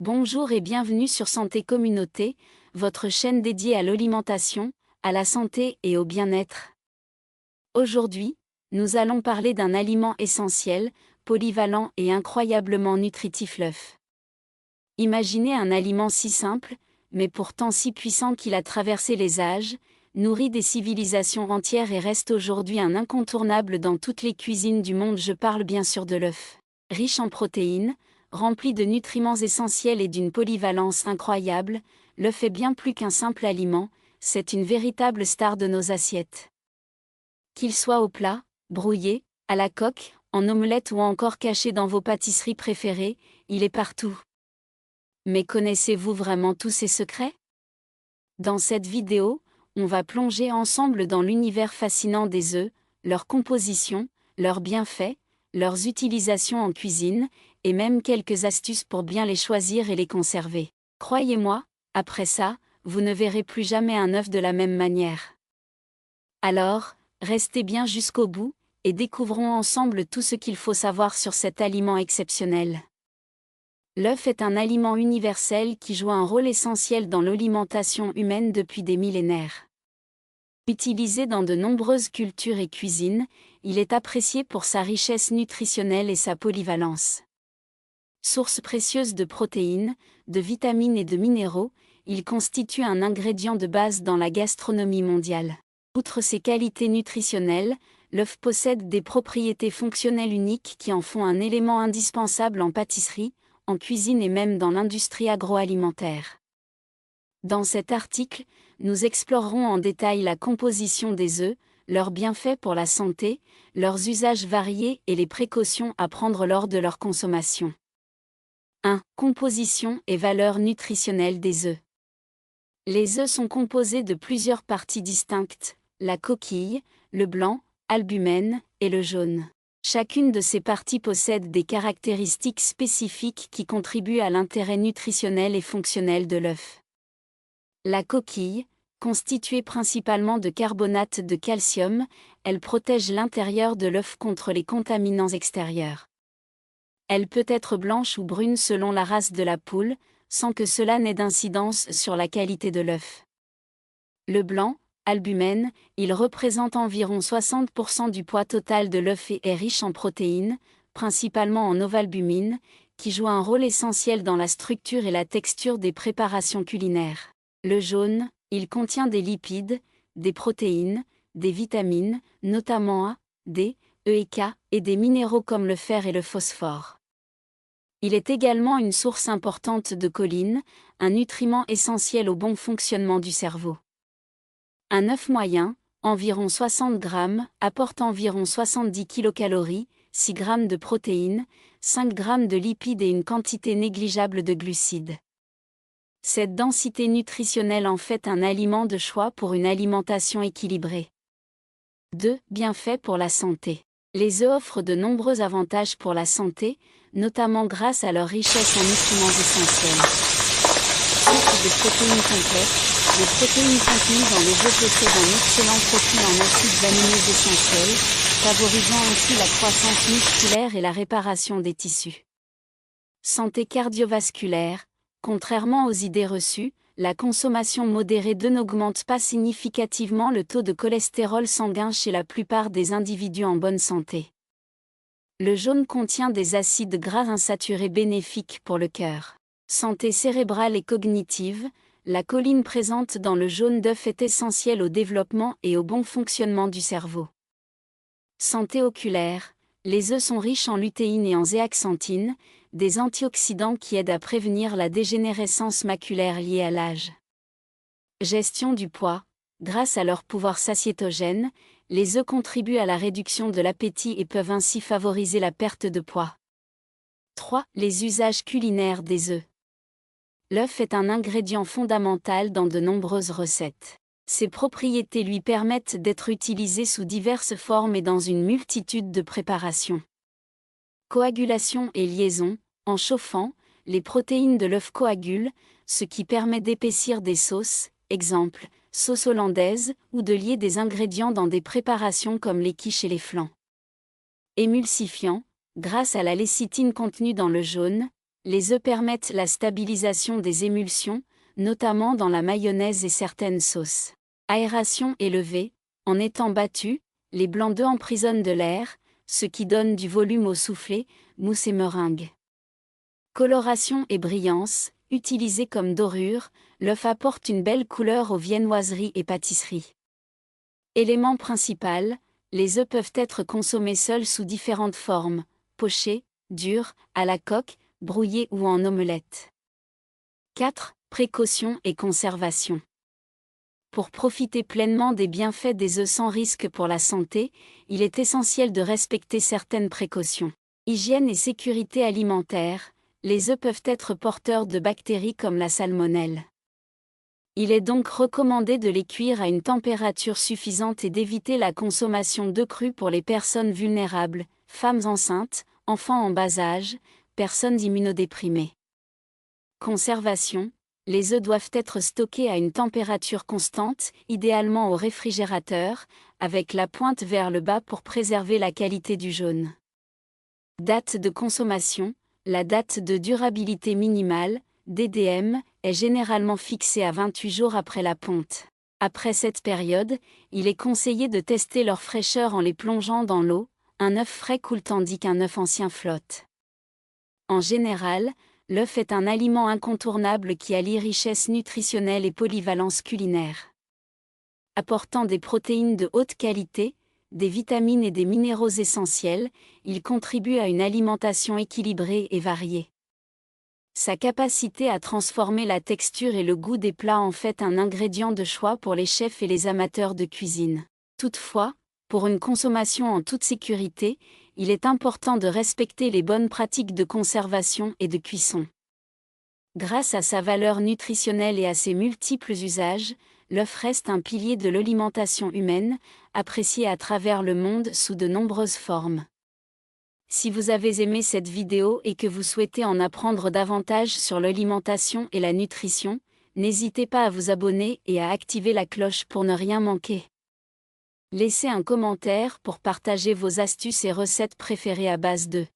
Bonjour et bienvenue sur Santé Communauté, votre chaîne dédiée à l'alimentation, à la santé et au bien-être. Aujourd'hui, nous allons parler d'un aliment essentiel, polyvalent et incroyablement nutritif, l'œuf. Imaginez un aliment si simple, mais pourtant si puissant qu'il a traversé les âges, nourri des civilisations entières et reste aujourd'hui un incontournable dans toutes les cuisines du monde. Je parle bien sûr de l'œuf. Riche en protéines, rempli de nutriments essentiels et d'une polyvalence incroyable, l'œuf est bien plus qu'un simple aliment, c'est une véritable star de nos assiettes. Qu'il soit au plat, brouillé, à la coque, en omelette ou encore caché dans vos pâtisseries préférées, il est partout. Mais connaissez-vous vraiment tous ses secrets? Dans cette vidéo, on va plonger ensemble dans l'univers fascinant des œufs, leur composition, leurs bienfaits, leurs utilisations en cuisine, et même quelques astuces pour bien les choisir et les conserver. Croyez-moi, après ça, vous ne verrez plus jamais un œuf de la même manière. Alors, restez bien jusqu'au bout, et découvrons ensemble tout ce qu'il faut savoir sur cet aliment exceptionnel. L'œuf est un aliment universel qui joue un rôle essentiel dans l'alimentation humaine depuis des millénaires. Utilisé dans de nombreuses cultures et cuisines, il est apprécié pour sa richesse nutritionnelle et sa polyvalence. Source précieuse de protéines, de vitamines et de minéraux, il constitue un ingrédient de base dans la gastronomie mondiale. Outre ses qualités nutritionnelles, l'œuf possède des propriétés fonctionnelles uniques qui en font un élément indispensable en pâtisserie, en cuisine et même dans l'industrie agroalimentaire. Dans cet article, nous explorerons en détail la composition des œufs, leurs bienfaits pour la santé, leurs usages variés et les précautions à prendre lors de leur consommation. 1. Composition et valeur nutritionnelle des œufs. Les œufs sont composés de plusieurs parties distinctes, la coquille, le blanc, albumène, et le jaune. Chacune de ces parties possède des caractéristiques spécifiques qui contribuent à l'intérêt nutritionnel et fonctionnel de l'œuf. La coquille, constituée principalement de carbonate de calcium, elle protège l'intérieur de l'œuf contre les contaminants extérieurs. Elle peut être blanche ou brune selon la race de la poule, sans que cela n'ait d'incidence sur la qualité de l'œuf. Le blanc, albumène, il représente environ 60% du poids total de l'œuf et est riche en protéines, principalement en ovalbumine, qui joue un rôle essentiel dans la structure et la texture des préparations culinaires. Le jaune, il contient des lipides, des protéines, des vitamines, notamment A, D, E et K, et des minéraux comme le fer et le phosphore. Il est également une source importante de choline, un nutriment essentiel au bon fonctionnement du cerveau. Un œuf moyen, environ 60 grammes, apporte environ 70 kilocalories, 6 grammes de protéines, 5 grammes de lipides et une quantité négligeable de glucides. Cette densité nutritionnelle en fait un aliment de choix pour une alimentation équilibrée. 2. Bienfaits pour la santé. Les œufs offrent de nombreux avantages pour la santé, notamment grâce à leur richesse en nutriments essentiels. Source de protéines complètes, les protéines contenues dans les œufs possèdent un excellent profil en acides aminés essentiels, favorisant ainsi la croissance musculaire et la réparation des tissus. Santé cardiovasculaire. Contrairement aux idées reçues, la consommation modérée d'œufs n'augmente pas significativement le taux de cholestérol sanguin chez la plupart des individus en bonne santé. Le jaune contient des acides gras insaturés bénéfiques pour le cœur. Santé cérébrale et cognitive, la choline présente dans le jaune d'œuf est essentielle au développement et au bon fonctionnement du cerveau. Santé oculaire, les œufs sont riches en lutéine et en zéaxanthine, des antioxydants qui aident à prévenir la dégénérescence maculaire liée à l'âge. Gestion du poids, grâce à leur pouvoir satiétogène, les œufs contribuent à la réduction de l'appétit et peuvent ainsi favoriser la perte de poids. 3. Les usages culinaires des œufs. L'œuf est un ingrédient fondamental dans de nombreuses recettes. Ses propriétés lui permettent d'être utilisé sous diverses formes et dans une multitude de préparations. Coagulation et liaison. En chauffant, les protéines de l'œuf coagulent, ce qui permet d'épaissir des sauces, exemple, sauce hollandaise, ou de lier des ingrédients dans des préparations comme les quiches et les flancs. Émulsifiant. Grâce à la lécithine contenue dans le jaune, Les œufs permettent la stabilisation des émulsions, notamment dans la mayonnaise et certaines sauces. Aération élevée, en étant battus, les blancs d'œufs emprisonnent de l'air, ce qui donne du volume au soufflé, mousse et meringue. Coloration et brillance, utilisés comme dorure, l'œuf apporte une belle couleur aux viennoiseries et pâtisseries. Élément principal, les œufs peuvent être consommés seuls sous différentes formes, pochés, durs, à la coque, brouillés ou en omelette. 4. Précaution et conservation. Pour profiter pleinement des bienfaits des œufs sans risque pour la santé, il est essentiel de respecter certaines précautions. Hygiène et sécurité alimentaire, les œufs peuvent être porteurs de bactéries comme la salmonelle. Il est donc recommandé de les cuire à une température suffisante et d'éviter la consommation d'œufs crus pour les personnes vulnérables, femmes enceintes, enfants en bas âge, personnes immunodéprimées. Conservation. Les œufs doivent être stockés à une température constante, idéalement au réfrigérateur, avec la pointe vers le bas pour préserver la qualité du jaune. Date de consommation. La date de durabilité minimale, DDM, est généralement fixée à 28 jours après la ponte. Après cette période, il est conseillé de tester leur fraîcheur en les plongeant dans l'eau. Un œuf frais coule tandis qu'un œuf ancien flotte. En général, l'œuf est un aliment incontournable qui allie richesse nutritionnelle et polyvalence culinaire. Apportant des protéines de haute qualité, des vitamines et des minéraux essentiels, il contribue à une alimentation équilibrée et variée. Sa capacité à transformer la texture et le goût des plats en fait un ingrédient de choix pour les chefs et les amateurs de cuisine. Toutefois, pour une consommation en toute sécurité, il est important de respecter les bonnes pratiques de conservation et de cuisson. Grâce à sa valeur nutritionnelle et à ses multiples usages, l'œuf reste un pilier de l'alimentation humaine, apprécié à travers le monde sous de nombreuses formes. Si vous avez aimé cette vidéo et que vous souhaitez en apprendre davantage sur l'alimentation et la nutrition, n'hésitez pas à vous abonner et à activer la cloche pour ne rien manquer. Laissez un commentaire pour partager vos astuces et recettes préférées à base d'œufs.